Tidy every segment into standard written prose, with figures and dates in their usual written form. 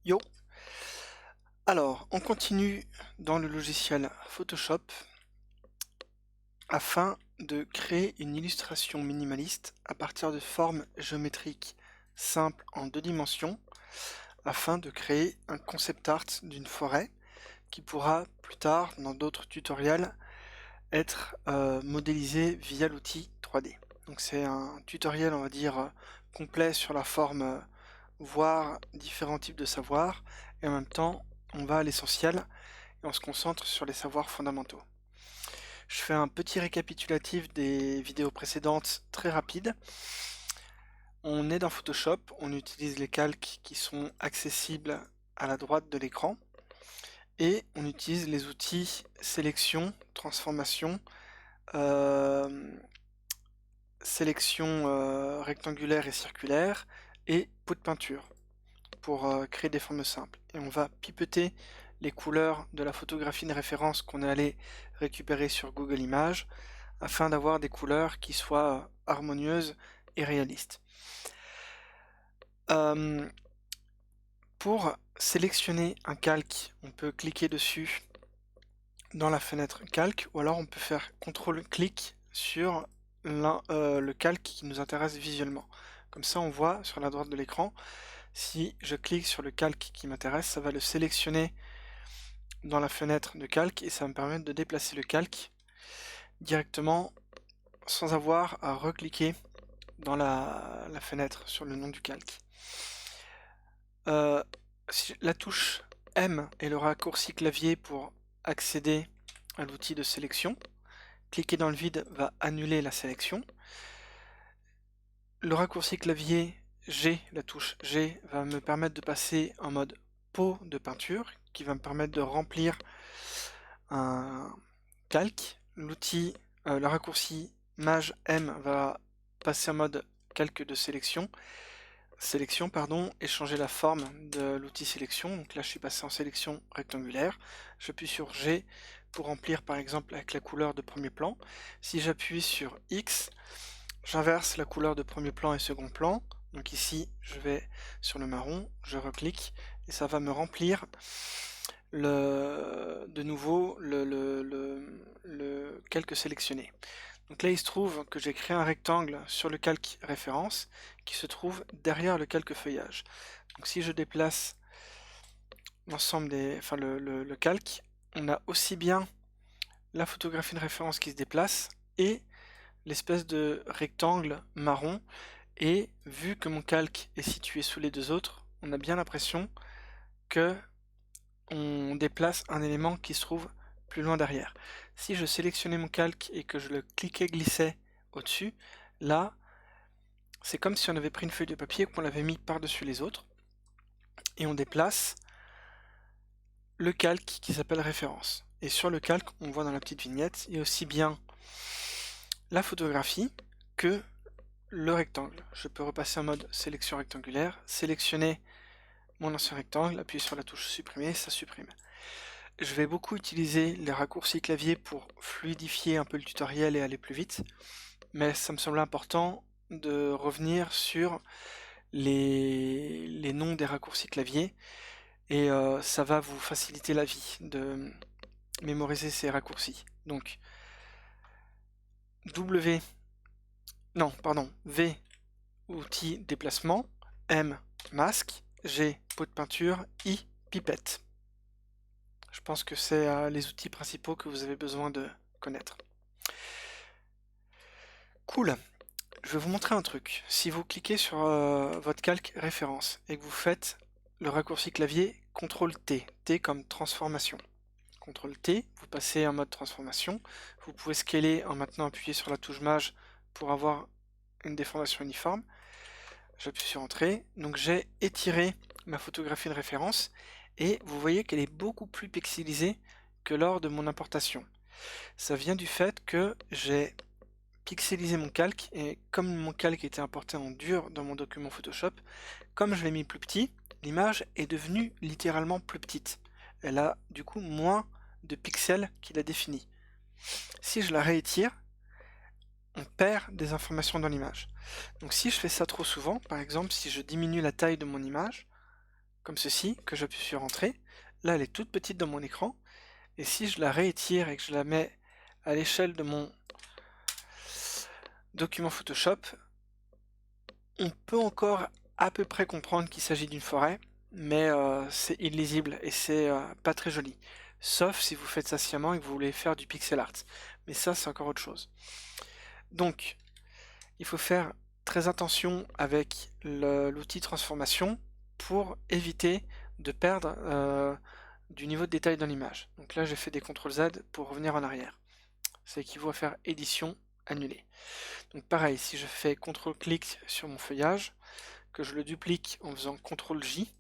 Yo! Alors, on continue dans le logiciel Photoshop afin de créer une illustration minimaliste à partir de formes géométriques simples en deux dimensions afin de créer un concept art d'une forêt qui pourra plus tard, dans d'autres tutoriels, être modélisé via l'outil 3D. Donc c'est un tutoriel, on va dire, complet sur la forme, voir différents types de savoirs, et en même temps, on va à l'essentiel et on se concentre sur les savoirs fondamentaux. Je fais un petit récapitulatif des vidéos précédentes très rapide. On est dans Photoshop, on utilise les calques qui sont accessibles à la droite de l'écran et on utilise les outils sélection, transformation, euh, sélection rectangulaire et circulaire et pot de peinture pour créer des formes simples. Et on va pipeter les couleurs de la photographie de référence qu'on est allé récupérer sur Google Images afin d'avoir des couleurs qui soient harmonieuses et réalistes. Pour sélectionner un calque, on peut cliquer dessus dans la fenêtre calque ou alors on peut faire CTRL-clic sur le calque qui nous intéresse visuellement. Comme ça on voit sur la droite de l'écran, si je clique sur le calque qui m'intéresse, ça va le sélectionner dans la fenêtre de calque et ça va me permettre de déplacer le calque directement sans avoir à recliquer dans la fenêtre sur le nom du calque. La touche M est le raccourci clavier pour accéder à l'outil de sélection. Cliquer dans le vide va annuler la sélection. Le raccourci clavier G, la touche G, va me permettre de passer en mode pot de peinture, qui va me permettre de remplir un calque. Le raccourci Maj M va passer en mode calque de sélection, et changer la forme de l'outil sélection. Donc là je suis passé en sélection rectangulaire. J'appuie sur G pour remplir par exemple avec la couleur de premier plan. Si j'appuie sur X, j'inverse la couleur de premier plan et second plan. Donc ici je vais sur le marron, je reclique et ça va me remplir de nouveau le calque sélectionné. Donc là il se trouve que j'ai créé un rectangle sur le calque référence qui se trouve derrière le calque feuillage. Donc si je déplace l'ensemble le calque, on a aussi bien la photographie de référence qui se déplace et l'espèce de rectangle marron, et vu que mon calque est situé sous les deux autres, on a bien l'impression que on déplace un élément qui se trouve plus loin derrière. Si je sélectionnais mon calque et que je le cliquais glissais au-dessus, là, c'est comme si on avait pris une feuille de papier et qu'on l'avait mis par-dessus les autres, et on déplace le calque qui s'appelle référence. Et sur le calque, on voit dans la petite vignette, il y a aussi bien la photographie que le rectangle. Je peux repasser en mode sélection rectangulaire, sélectionner mon ancien rectangle, appuyer sur la touche supprimer, ça supprime. Je vais beaucoup utiliser les raccourcis clavier pour fluidifier un peu le tutoriel et aller plus vite, mais ça me semble important de revenir sur les noms des raccourcis clavier, et ça va vous faciliter la vie de mémoriser ces raccourcis. Donc W, non, pardon, V, outil déplacement, M, masque, G, pot de peinture, I, pipette. Je pense que c'est les outils principaux que vous avez besoin de connaître. Cool. Je vais vous montrer un truc. Si vous cliquez sur votre calque référence et que vous faites le raccourci clavier CTRL-T, T comme transformation. CTRL-T, vous passez en mode transformation. Vous pouvez scaler en maintenant appuyé sur la touche Maj pour avoir une déformation uniforme. J'appuie sur Entrée. Donc j'ai étiré ma photographie de référence et vous voyez qu'elle est beaucoup plus pixelisée que lors de mon importation. Ça vient du fait que j'ai pixeliser mon calque, et comme mon calque était importé en dur dans mon document Photoshop, comme je l'ai mis plus petit, l'image est devenue littéralement plus petite. Elle a du coup moins de pixels qu'il a défini. Si je la réétire, on perd des informations dans l'image. Donc si je fais ça trop souvent, par exemple si je diminue la taille de mon image, comme ceci, que j'appuie sur Entrée, là elle est toute petite dans mon écran, et si je la réétire et que je la mets à l'échelle de mon document Photoshop, on peut encore à peu près comprendre qu'il s'agit d'une forêt, mais c'est illisible et c'est pas très joli. Sauf si vous faites ça sciemment et que vous voulez faire du pixel art. Mais ça, c'est encore autre chose. Donc, il faut faire très attention avec l'outil transformation pour éviter de perdre du niveau de détail dans l'image. Donc là, j'ai fait des CTRL Z pour revenir en arrière. Ça équivaut à faire édition, annuler. Donc pareil, si je fais CTRL-clic sur mon feuillage, que je le duplique en faisant CTRL-J,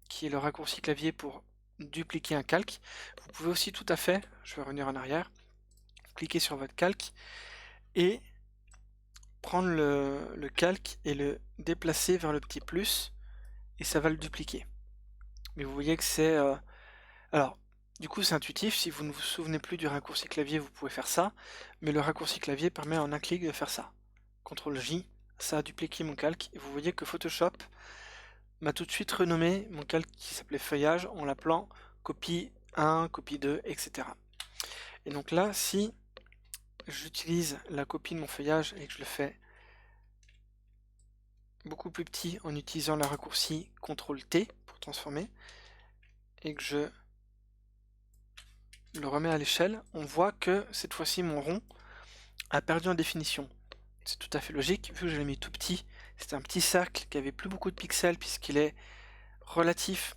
qui est le raccourci clavier pour dupliquer un calque, vous pouvez aussi tout à fait, je vais revenir en arrière, cliquer sur votre calque et prendre le calque et le déplacer vers le petit plus, et ça va le dupliquer. Mais vous voyez que c'est... alors, du coup c'est intuitif, si vous ne vous souvenez plus du raccourci clavier, vous pouvez faire ça, mais le raccourci clavier permet en un clic de faire ça. CTRL-J, ça a dupliqué mon calque, et vous voyez que Photoshop m'a tout de suite renommé mon calque qui s'appelait feuillage en l'appelant copie 1, copie 2, etc. Et donc là, si j'utilise la copie de mon feuillage et que je le fais beaucoup plus petit en utilisant le raccourci CTRL-T pour transformer, et que je le remets à l'échelle, on voit que cette fois-ci mon rond a perdu en définition. C'est tout à fait logique, vu que je l'ai mis tout petit, c'était un petit cercle qui avait plus beaucoup de pixels puisqu'il est relatif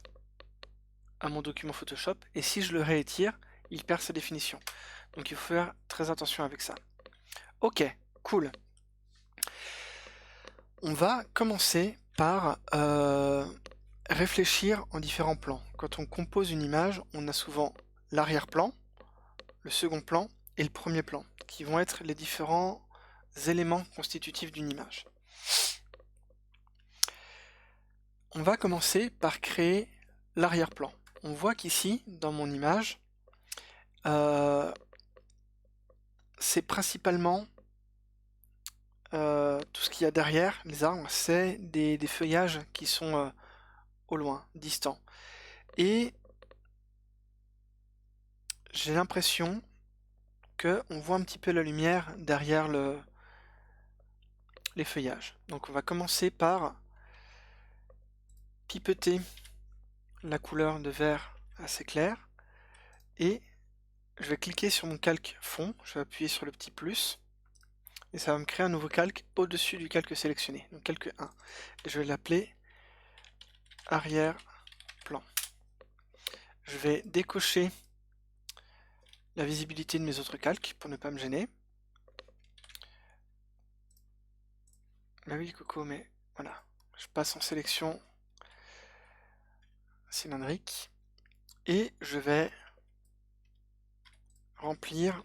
à mon document Photoshop, et si je le réétire, il perd sa définition. Donc il faut faire très attention avec ça. Ok, cool. On va commencer par réfléchir en différents plans. Quand on compose une image, on a souvent l'arrière-plan, le second plan et le premier plan, qui vont être les différents éléments constitutifs d'une image. On va commencer par créer l'arrière-plan. On voit qu'ici, dans mon image, c'est principalement tout ce qu'il y a derrière les arbres, c'est des feuillages qui sont au loin, distants. Et j'ai l'impression qu'on voit un petit peu la lumière derrière les feuillages. Donc on va commencer par pipeter la couleur de vert assez clair, et je vais cliquer sur mon calque fond, je vais appuyer sur le petit plus, et ça va me créer un nouveau calque au-dessus du calque sélectionné, donc calque 1. Et je vais l'appeler arrière-plan. Je vais décocher la visibilité de mes autres calques pour ne pas me gêner. Bah oui, Coco, mais voilà. Je passe en sélection cylindrique et je vais remplir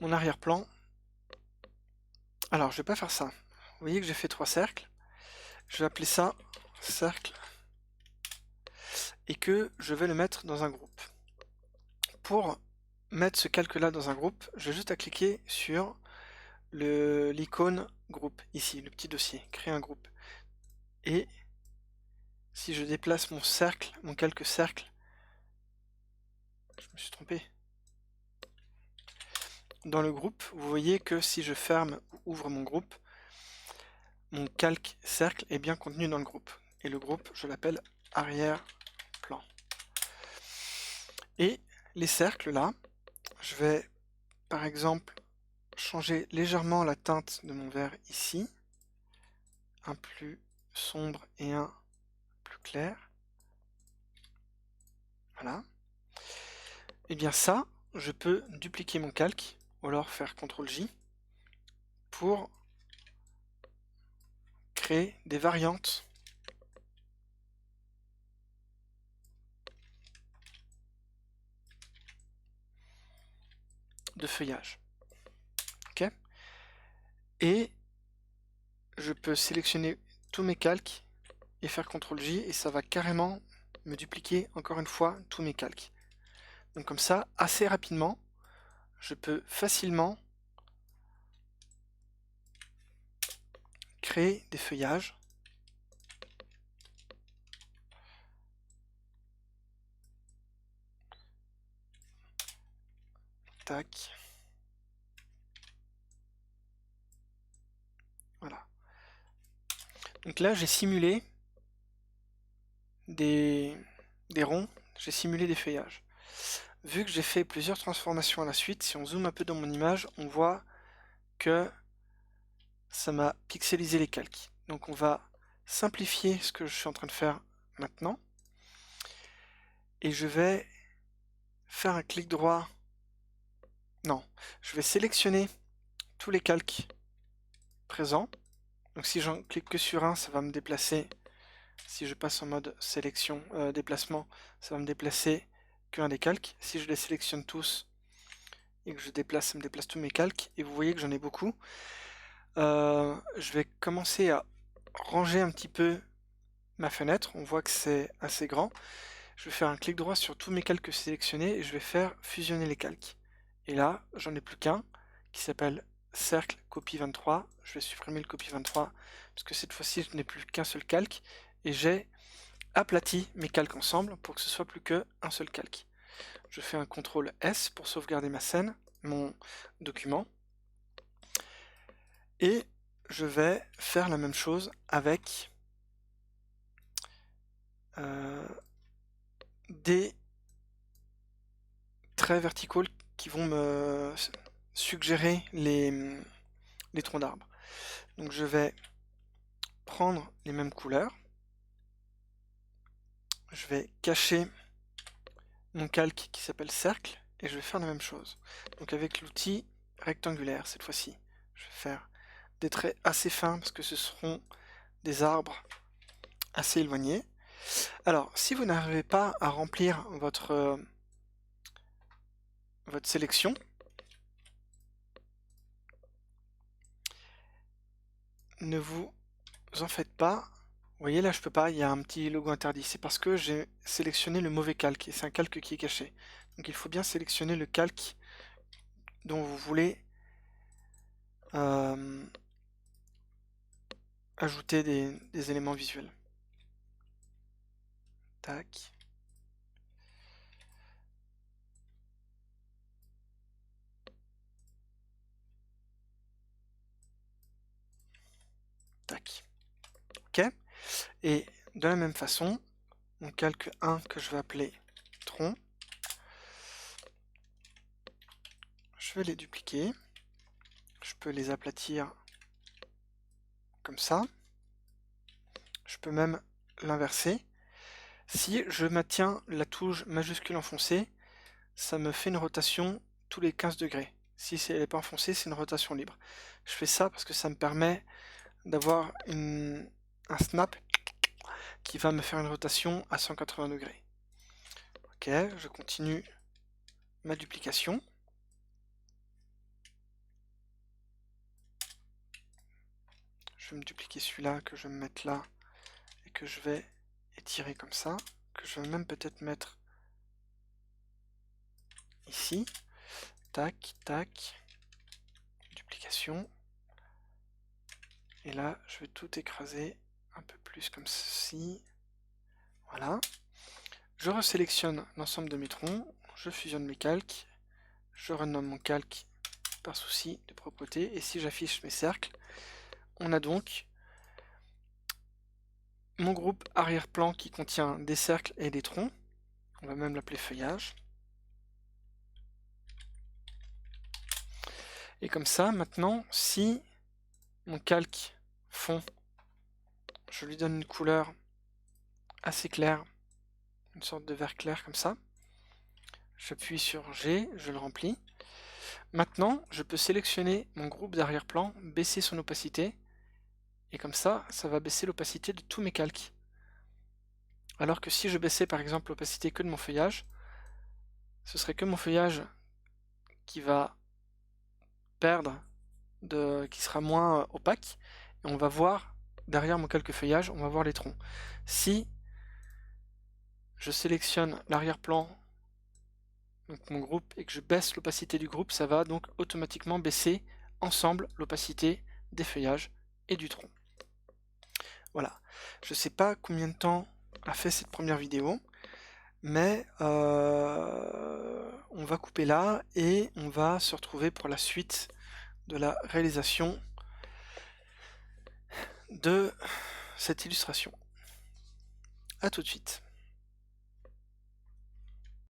mon arrière-plan. Alors, je vais pas faire ça. Vous voyez que j'ai fait 3 cercles. Je vais appeler ça cercle et que je vais le mettre dans un groupe. Pour mettre ce calque-là dans un groupe, j'ai juste à cliquer sur l'icône groupe, ici, le petit dossier, créer un groupe. Et si je déplace mon cercle, mon calque cercle, je me suis trompé. Dans le groupe, vous voyez que si je ferme ou ouvre mon groupe, mon calque cercle est bien contenu dans le groupe. Et le groupe, je l'appelle arrière-plan. Et les cercles là, je vais par exemple changer légèrement la teinte de mon vert ici, un plus sombre et un plus clair. Voilà. Et bien ça, je peux dupliquer mon calque, ou alors faire CTRL-J, pour créer des variantes de feuillage. Ok. Et je peux sélectionner tous mes calques et faire CTRL-J, et ça va carrément me dupliquer encore une fois tous mes calques. Donc comme ça, assez rapidement, je peux facilement créer des feuillages. Tac. Voilà. Donc là, j'ai simulé des ronds, j'ai simulé des feuillages. Vu que j'ai fait plusieurs transformations à la suite, si on zoome un peu dans mon image, on voit que ça m'a pixelisé les calques. Donc on va simplifier ce que je suis en train de faire maintenant. Et je vais faire un clic droit. Non, je vais sélectionner tous les calques présents. Donc si j'en clique que sur un, ça va me déplacer. Si je passe en mode sélection, déplacement, ça va me déplacer qu'un des calques. Si je les sélectionne tous et que je déplace, ça me déplace tous mes calques. Et vous voyez que j'en ai beaucoup. Je vais commencer à ranger un petit peu ma fenêtre. On voit que c'est assez grand. Je vais faire un clic droit sur tous mes calques sélectionnés et je vais faire fusionner les calques. Et là, j'en ai plus qu'un qui s'appelle cercle copie 23. Je vais supprimer le copie 23 parce que cette fois-ci, je n'ai plus qu'un seul calque et j'ai aplati mes calques ensemble pour que ce soit plus qu'un seul calque. Je fais un CTRL S pour sauvegarder ma scène, mon document. Et je vais faire la même chose avec des traits verticaux qui vont me suggérer les troncs d'arbres. Donc je vais prendre les mêmes couleurs, je vais cacher mon calque qui s'appelle cercle et je vais faire la même chose. Donc avec l'outil rectangulaire cette fois-ci, je vais faire des traits assez fins parce que ce seront des arbres assez éloignés. Alors si vous n'arrivez pas à remplir votre sélection, ne vous en faites pas. Vous voyez là je peux pas, il y a un petit logo interdit. C'est parce que j'ai sélectionné le mauvais calque et c'est un calque qui est caché. Donc il faut bien sélectionner le calque dont vous voulez ajouter des éléments visuels. Tac. Tac. Ok. Et de la même façon, mon calque 1 que je vais appeler tronc, je vais les dupliquer. Je peux les aplatir comme ça. Je peux même l'inverser. Si je maintiens la touche majuscule enfoncée, ça me fait une rotation tous les 15 degrés. Si elle n'est pas enfoncée, c'est une rotation libre. Je fais ça parce que ça me permet d'avoir un snap qui va me faire une rotation à 180 degrés. Ok, je continue ma duplication. Je vais me dupliquer celui-là, que je vais me mettre là, et que je vais étirer comme ça, que je vais même peut-être mettre ici. Tac, tac, duplication. Et là, je vais tout écraser un peu plus comme ceci. Voilà. Je resélectionne l'ensemble de mes troncs, je fusionne mes calques, je renomme mon calque par souci de propreté, et si j'affiche mes cercles, on a donc mon groupe arrière-plan qui contient des cercles et des troncs. On va même l'appeler feuillage. Et comme ça, maintenant, si mon calque fond, je lui donne une couleur assez claire, une sorte de vert clair comme ça, j'appuie sur G, je le remplis. Maintenant, je peux sélectionner mon groupe d'arrière-plan, baisser son opacité, et comme ça, ça va baisser l'opacité de tous mes calques. Alors que si je baissais par exemple l'opacité que de mon feuillage, ce serait que mon feuillage qui va perdre, qui sera moins opaque, et on va voir, derrière mon calque feuillage, on va voir les troncs. Si je sélectionne l'arrière-plan, donc mon groupe, et que je baisse l'opacité du groupe, ça va donc automatiquement baisser ensemble l'opacité des feuillages et du tronc. Voilà. Je sais pas combien de temps a fait cette première vidéo, mais on va couper là et on va se retrouver pour la suite de la réalisation de cette illustration. À tout de suite.